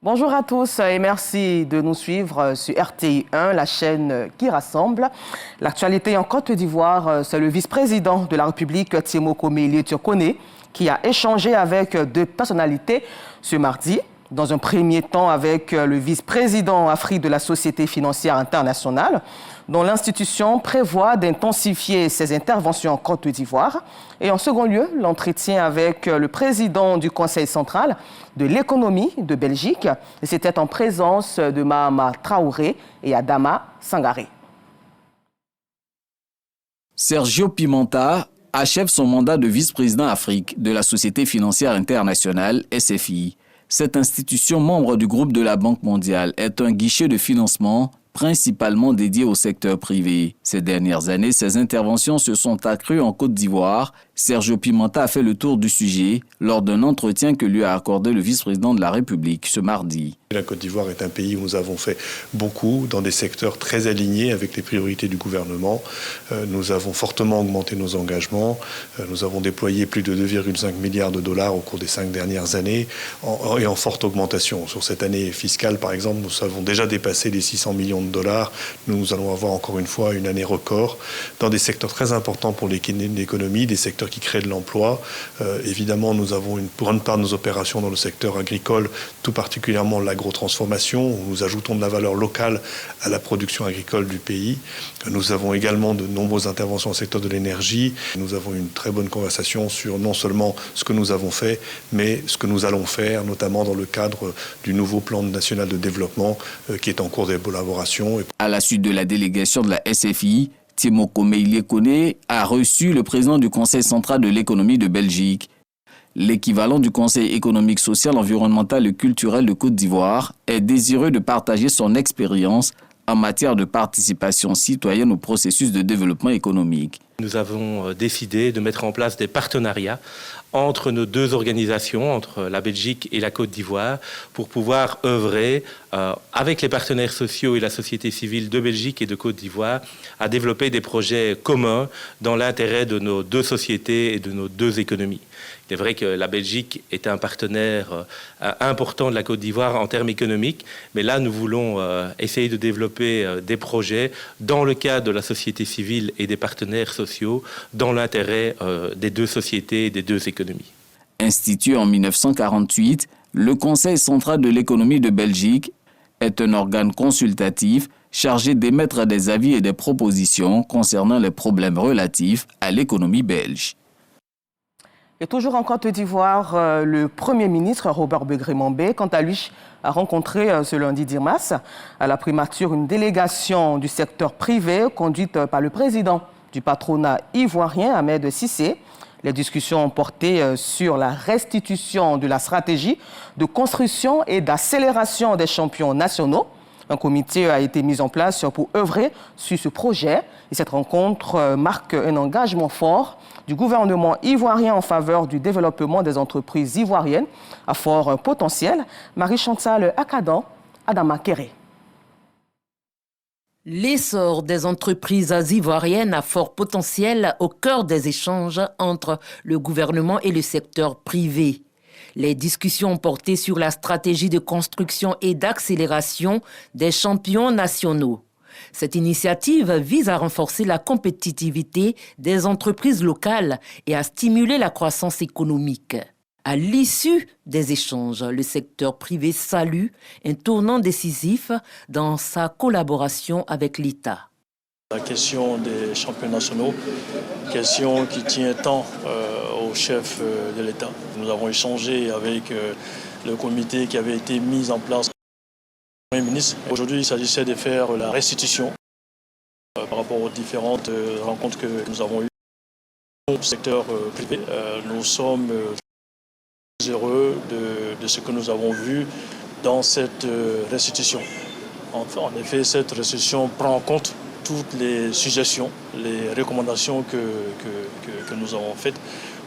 Bonjour à tous et merci de nous suivre sur RTI1, la chaîne qui rassemble. L'actualité en Côte d'Ivoire, c'est le vice-président de la République, Timoko Meïlie Turkone, qui a échangé avec deux personnalités ce mardi. Dans un premier temps avec le vice-président Afrique de la Société financière internationale, dont l'institution prévoit d'intensifier ses interventions en Côte d'Ivoire. Et en second lieu, l'entretien avec le président du Conseil central de l'économie de Belgique. C'était en présence de Mahama Traoré et Adama Sangaré. Sergio Pimenta achève son mandat de vice-président Afrique de la Société financière internationale, SFI. Cette institution, membre du groupe de la Banque mondiale, est un guichet de financement principalement dédié au secteur privé. Ces dernières années, ses interventions se sont accrues en Côte d'Ivoire. Sergio Pimenta a fait le tour du sujet lors d'un entretien que lui a accordé le vice-président de la République ce mardi. La Côte d'Ivoire est un pays où nous avons fait beaucoup dans des secteurs très alignés avec les priorités du gouvernement. Nous avons fortement augmenté nos engagements. Nous avons déployé plus de 2,5 milliards de dollars au cours des 5 dernières années et en forte augmentation. Sur cette année fiscale, par exemple, nous avons déjà dépassé les 600 millions de dollars. Nous allons avoir encore une fois une année record dans des secteurs très importants pour l'économie, des secteurs qui créent de l'emploi. Évidemment, nous avons une grande part de nos opérations dans le secteur agricole, tout particulièrement l'agrotransformation, où nous ajoutons de la valeur locale à la production agricole du pays. Nous avons également de nombreuses interventions au secteur de l'énergie. Nous avons une très bonne conversation sur non seulement ce que nous avons fait, mais ce que nous allons faire, notamment dans le cadre du nouveau plan national de développement qui est en cours d'élaboration. À la suite de la délégation de la SFI, Timoko Meïlie Turkone a reçu le président du Conseil central de l'économie de Belgique. L'équivalent du Conseil économique, social, environnemental et culturel de Côte d'Ivoire est désireux de partager son expérience en matière de participation citoyenne au processus de développement économique. Nous avons décidé de mettre en place des partenariats entre nos deux organisations, entre la Belgique et la Côte d'Ivoire, pour pouvoir œuvrer avec les partenaires sociaux et la société civile de Belgique et de Côte d'Ivoire à développer des projets communs dans l'intérêt de nos deux sociétés et de nos deux économies. Il est vrai que la Belgique est un partenaire important de la Côte d'Ivoire en termes économiques, mais là nous voulons essayer de développer des projets dans le cadre de la société civile et des partenaires sociaux dans l'intérêt des deux sociétés et des deux économies. Institué en 1948, le Conseil central de l'économie de Belgique est un organe consultatif chargé d'émettre des avis et des propositions concernant les problèmes relatifs à l'économie belge. Et toujours en Côte d'Ivoire, le Premier ministre Robert Begré-Mambé, quant à lui, a rencontré ce lundi 10 mars à la primature une délégation du secteur privé conduite par le président du patronat ivoirien, Ahmed Cissé. Les discussions ont porté sur la restitution de la stratégie de construction et d'accélération des champions nationaux. Un comité a été mis en place pour œuvrer sur ce projet. Et cette rencontre marque un engagement fort du gouvernement ivoirien en faveur du développement des entreprises ivoiriennes à fort potentiel. Marie-Chantal Akadan, Adama Kéré. L'essor des entreprises ivoiriennes à fort potentiel au cœur des échanges entre le gouvernement et le secteur privé. Les discussions ont porté sur la stratégie de construction et d'accélération des champions nationaux. Cette initiative vise à renforcer la compétitivité des entreprises locales et à stimuler la croissance économique. À l'issue des échanges, le secteur privé salue un tournant décisif dans sa collaboration avec l'État. La question des champions nationaux, question qui tient tant au chef de l'État. Nous avons échangé avec le comité qui avait été mis en place par le Premier ministre. Aujourd'hui, il s'agissait de faire la restitution par rapport aux différentes rencontres que nous avons eues. Au secteur privé, nous sommes heureux de ce que nous avons vu dans cette restitution. En effet, cette restitution prend en compte toutes les suggestions, les recommandations que nous avons faites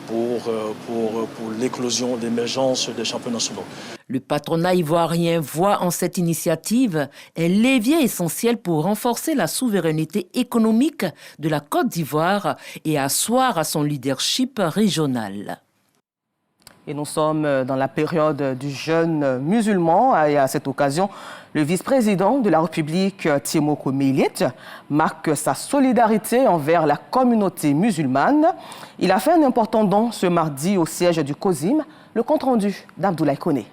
pour l'éclosion, l'émergence des champions nationaux. Le patronat ivoirien voit en cette initiative un levier essentiel pour renforcer la souveraineté économique de la Côte d'Ivoire et asseoir son leadership régional. Et nous sommes dans la période du jeûne musulman. Et à cette occasion, le vice-président de la République, Timoko Meiliet, marque sa solidarité envers la communauté musulmane. Il a fait un important don ce mardi au siège du COSIM. Le compte-rendu d'Abdoulaye Koné.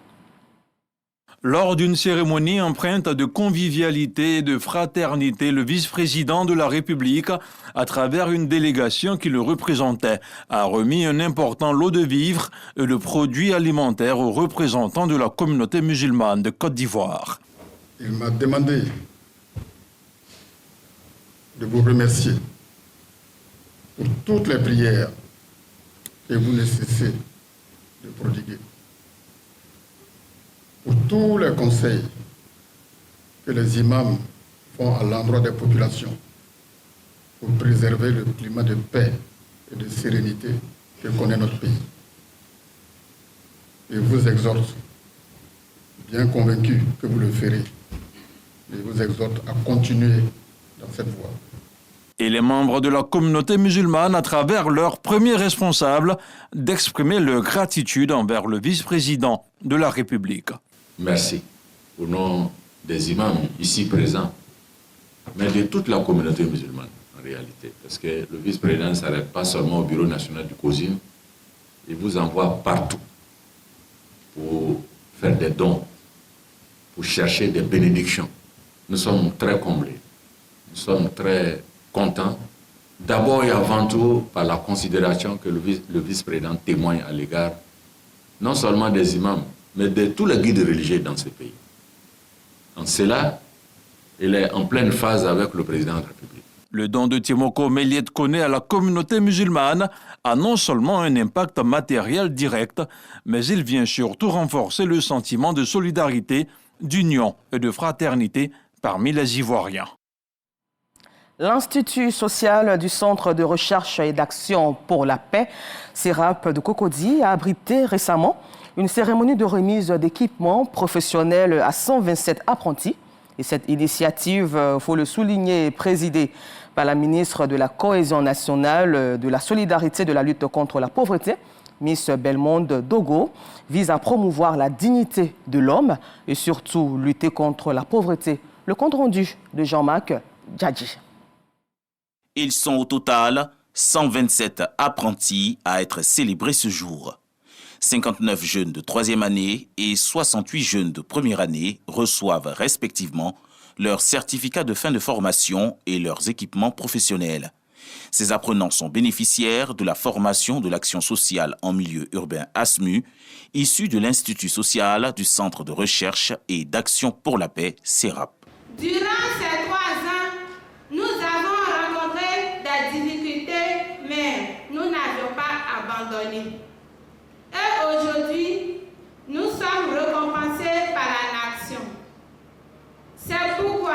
Lors d'une cérémonie empreinte de convivialité et de fraternité, le vice-président de la République, à travers une délégation qui le représentait, a remis un important lot de vivres et de produits alimentaires aux représentants de la communauté musulmane de Côte d'Ivoire. Il m'a demandé de vous remercier pour toutes les prières que vous ne cessez de prodiguer, pour tous les conseils que les imams font à l'endroit des populations pour préserver le climat de paix et de sérénité que connaît notre pays. Et vous exhorte, bien convaincu que vous le ferez, et vous exhorte à continuer dans cette voie. Et les membres de la communauté musulmane, à travers leur premier responsable, d'exprimer leur gratitude envers le vice-président de la République. Merci au nom des imams ici présents, mais de toute la communauté musulmane en réalité. Parce que le vice-président ne s'arrête pas seulement au bureau national du COSIM, il vous envoie partout pour faire des dons, pour chercher des bénédictions. Nous sommes très comblés, nous sommes très contents, d'abord et avant tout par la considération que le vice-président témoigne à l'égard non seulement des imams, mais de tous les guides religieux dans ce pays. En cela, il est en pleine phase avec le président de la République. Le don de Timoko Meiliet Koné à la communauté musulmane a non seulement un impact matériel direct, mais il vient surtout renforcer le sentiment de solidarité, d'union et de fraternité parmi les Ivoiriens. L'Institut social du Centre de recherche et d'action pour la paix, CERAP de Cocody, a abrité récemment une cérémonie de remise d'équipements professionnels à 127 apprentis. Et cette initiative, il faut le souligner, est présidée par la ministre de la Cohésion nationale, de la solidarité et de la lutte contre la pauvreté, Miss Belmonde Dogo, vise à promouvoir la dignité de l'homme et surtout lutter contre la pauvreté. Le compte-rendu de Jean-Marc Djadji. Ils sont au total 127 apprentis à être célébrés ce jour. 59 jeunes de 3e année et 68 jeunes de 1re année reçoivent respectivement leur certificat de fin de formation et leurs équipements professionnels. Ces apprenants sont bénéficiaires de la formation de l'action sociale en milieu urbain ASMU, issue de l'Institut social du Centre de recherche et d'action pour la paix, CERAP. Durant ces 3 ans, nous avons rencontré des difficultés, mais nous n'avions pas abandonné. Et aujourd'hui, nous sommes récompensés par la nation. C'est pourquoi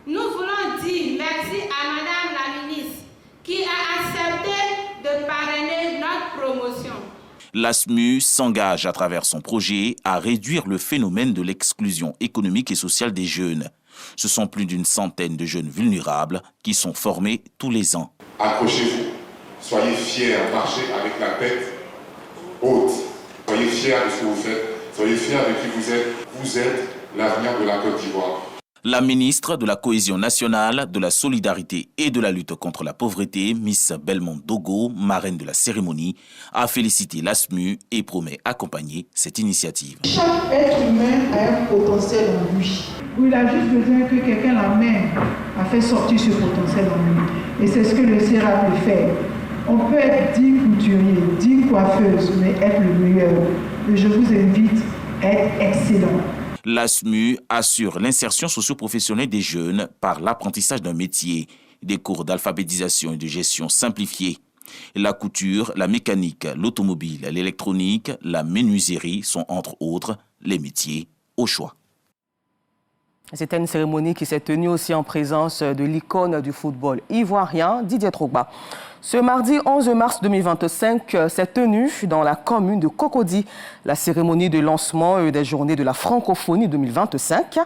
nous voulons dire merci à Madame la ministre qui a accepté de parrainer notre promotion. L'ASMU s'engage à travers son projet à réduire le phénomène de l'exclusion économique et sociale des jeunes. Ce sont plus d'une centaine de jeunes vulnérables qui sont formés tous les ans. Accrochez-vous, soyez fiers, marchez avec la tête haute. Soyez fiers de ce que vous faites, soyez fiers de qui vous êtes. Vous êtes l'avenir de la Côte d'Ivoire. La ministre de la Cohésion nationale, de la solidarité et de la lutte contre la pauvreté, Miss Belmonde Dogo, marraine de la cérémonie, a félicité l'ASMU et promet accompagner cette initiative. Chaque être humain a un potentiel en lui. Il a juste besoin que quelqu'un l'amène à faire sortir ce potentiel en lui. Et c'est ce que le CERAP peut faire. On peut être 10 couturiers, 10 coiffeuses, mais être le meilleur. Et je vous invite à être excellent. L'ASMU assure l'insertion socio-professionnelle des jeunes par l'apprentissage d'un métier, des cours d'alphabétisation et de gestion simplifiés. La couture, la mécanique, l'automobile, l'électronique, la menuiserie sont entre autres les métiers au choix. C'était une cérémonie qui s'est tenue aussi en présence de l'icône du football ivoirien, Didier Drogba. Ce mardi 11 mars 2025 s'est tenue dans la commune de Cocody la cérémonie de lancement des Journées de la francophonie 2025.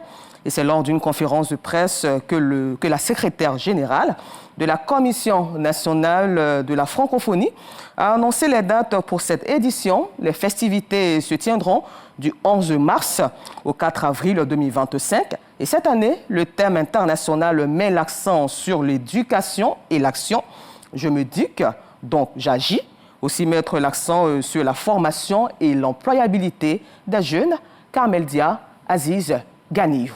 Et c'est lors d'une conférence de presse que la secrétaire générale de la Commission nationale de la francophonie a annoncé les dates pour cette édition. Les festivités se tiendront du 11 mars au 4 avril 2025. Et cette année, le thème international met l'accent sur l'éducation et l'action. Je m'éduque, donc j'agis. Aussi mettre l'accent sur la formation et l'employabilité des jeunes. Carmel Dia, Aziz Ganiou.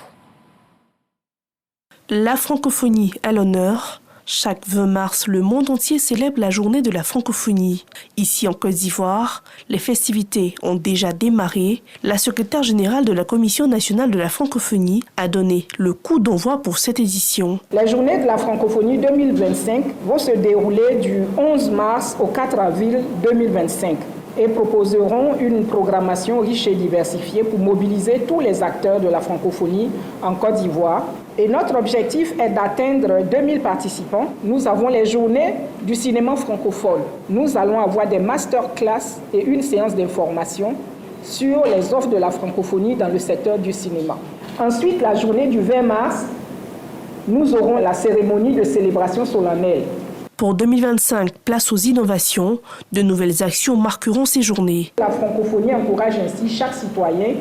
La francophonie à l'honneur. Chaque 20 mars, le monde entier célèbre la journée de la francophonie. Ici en Côte d'Ivoire, les festivités ont déjà démarré. La secrétaire générale de la Commission nationale de la francophonie a donné le coup d'envoi pour cette édition. Les journées de la francophonie 2025 vont se dérouler du 11 mars au 4 avril 2025 et proposeront une programmation riche et diversifiée pour mobiliser tous les acteurs de la francophonie en Côte d'Ivoire. Et notre objectif est d'atteindre 2000 participants. Nous avons les journées du cinéma francophone. Nous allons avoir des masterclass et une séance d'information sur les offres de la francophonie dans le secteur du cinéma. Ensuite, la journée du 20 mars, nous aurons la cérémonie de célébration solennelle. Pour 2025, place aux innovations. De nouvelles actions marqueront ces journées. La francophonie encourage ainsi chaque citoyen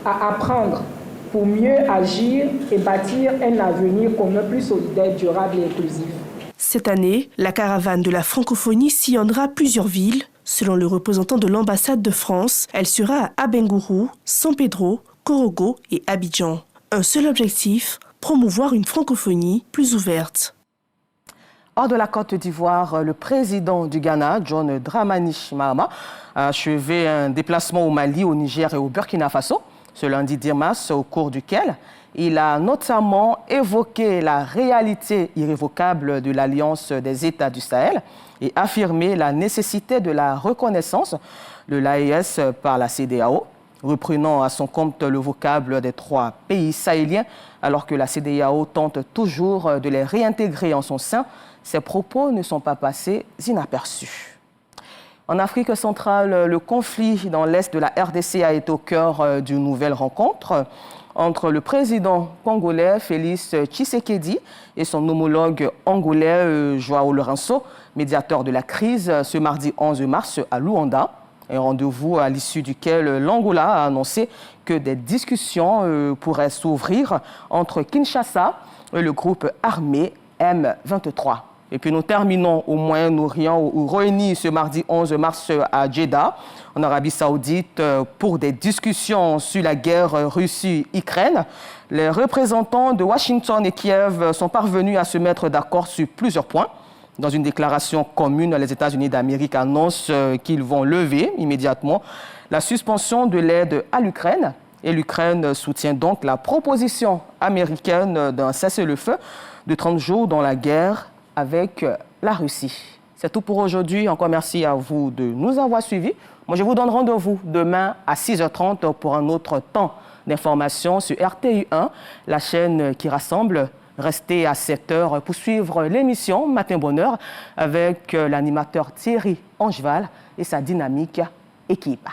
à apprendre pour mieux agir et bâtir un avenir commun plus solidaire, durable et inclusif. Cette année, la caravane de la francophonie sillonnera plusieurs villes. Selon le représentant de l'ambassade de France, elle sera à Abengourou, San Pedro, Korogo et Abidjan. Un seul objectif, promouvoir une francophonie plus ouverte. Hors de la Côte d'Ivoire, le président du Ghana, John Dramani Mahama, a achevé un déplacement au Mali, au Niger et au Burkina Faso ce lundi 10 mars, au cours duquel il a notamment évoqué la réalité irrévocable de l'Alliance des États du Sahel et affirmé la nécessité de la reconnaissance de l'AES par la CEDEAO, reprenant à son compte le vocable des 3 pays sahéliens, alors que la CEDEAO tente toujours de les réintégrer en son sein. Ces propos ne sont pas passés inaperçus. En Afrique centrale, le conflit dans l'est de la RDC a été au cœur d'une nouvelle rencontre entre le président congolais Félix Tshisekedi et son homologue angolais João Lourenço, médiateur de la crise, ce mardi 11 mars à Luanda. Un rendez-vous à l'issue duquel l'Angola a annoncé que des discussions pourraient s'ouvrir entre Kinshasa et le groupe armé M23. Et puis nous terminons au Moyen-Orient, où réunis ce mardi 11 mars à Jeddah, en Arabie Saoudite, pour des discussions sur la guerre Russie-Ukraine. Les représentants de Washington et Kiev sont parvenus à se mettre d'accord sur plusieurs points. Dans une déclaration commune, les États-Unis d'Amérique annoncent qu'ils vont lever immédiatement la suspension de l'aide à l'Ukraine. Et l'Ukraine soutient donc la proposition américaine d'un cessez-le-feu de 30 jours dans la guerre avec la Russie. C'est tout pour aujourd'hui. Encore merci à vous de nous avoir suivis. Moi, je vous donne rendez-vous demain à 6h30 pour un autre temps d'information sur RTI1, la chaîne qui rassemble. Restez à 7h pour suivre l'émission Matin Bonheur avec l'animateur Thierry Angeval et sa dynamique équipe.